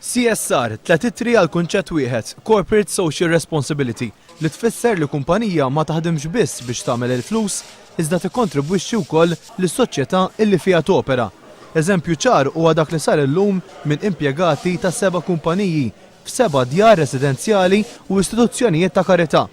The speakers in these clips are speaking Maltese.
CSR tlet ittri għal kunċett wieħed, Corporate Social Responsibility, li tfisser li kumpanija ma taħdimx biss biex tagħmel il-flus, iżda tikkontribwixxi wkoll lis-soċjetà illi fiha topera. Eżempju ċar huwa dak li sar illum minn impjegati ta' 7 kumpaniji f'7 djar residenzjali u istituzzjonijiet ta' karità.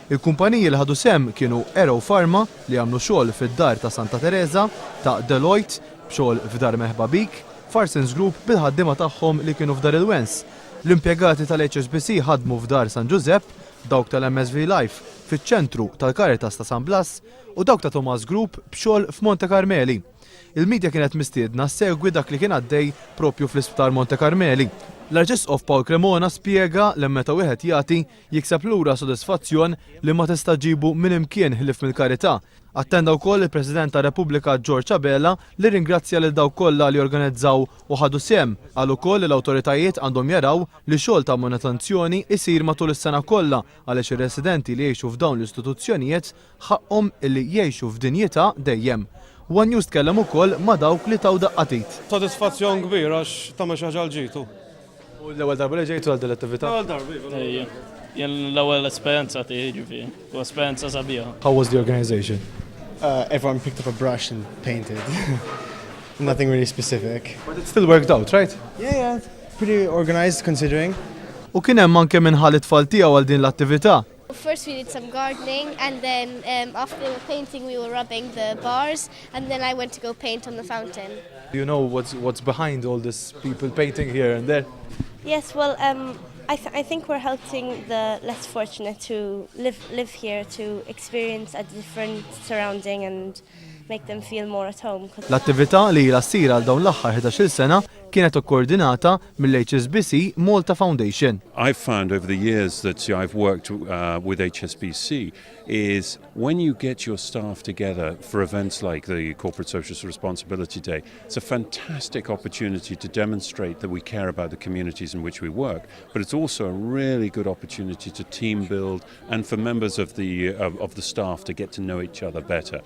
Il-kumpaniji li ħadu sem kienu Aero Pharma li għamlu xogħol fid-dar ta' Santa Teresa, ta' Deloitte b'xogħol f'dar Meħba Bik, Farsens Group bil-ħaddiema tagħhom li kienu f'dar il-Wens. L-impjegati tal-HSBC ħadmu f'dar San Giuseppe, dawk tal-MSV Life fiċ-ċentru tal-Caritas ta' San Blas u dawk ta' Thomas Group b'xogħol f'Monte Carmeli. Il-medja kienet mistiedna segwi dak li kien għaddej propju fl-Isptar Monte Carmeli. L-Arċisqof Paul Cremona spjega li meta wieħed jagħti jikseb lura sodisfazzjon li ma tista' ġibu minn imkien ħlif mill-karità. Attenda wkoll il-President ta' Repubblika George Abela li ringrazzja lil dawk kollha li organizzaw u ħadu sehem. Qal ukoll li l-awtoritajiet għandhom jaraw li xogħol ta' monitorazzjoni isir matul is-sena kollha għaliex ir-residenti li jgħixu f'dawn l-istituzzjonijiet ħaqhom illi jgħixu f'dinjità dejjem. One News tkellem ukoll ma' dawk li taw daqqatit. Sodisfazzjon kbir għax tagħmel xi ħaġa ġitu. U l-ewwel darba li ġejtu għal din l-attività? L-ewwel darba. Jien l-ewwel esperjenza tiegħi u esperjenza sabiħa. How was the organization? Everyone picked up a brush and painted. Nothing really specific. But it still worked out, right? Yeah, pretty organized considering. U kien hemm anke minħal it-tfal tiegħu għal din l-attività. First we did some gardening and then after the painting we were rubbing the bars and then I went to go paint on the fountain. Do you know what's behind all this people painting here and there? Yes, well, I think we're helping the less fortunate to live here, to experience a different surrounding and make them feel more at home. L-attività li ilha ssir għal dawn l-aħħar 11-il sena kienet ikkoordinata mill-HSBC Malta Foundation. I've found over the years that I've worked with HSBC is when you get your staff together for events like the Corporate Social Responsibility Day, it's a fantastic opportunity to demonstrate that we care about the communities in which we work, but it's also a really good opportunity to team build and for members of the staff to get to know each other better.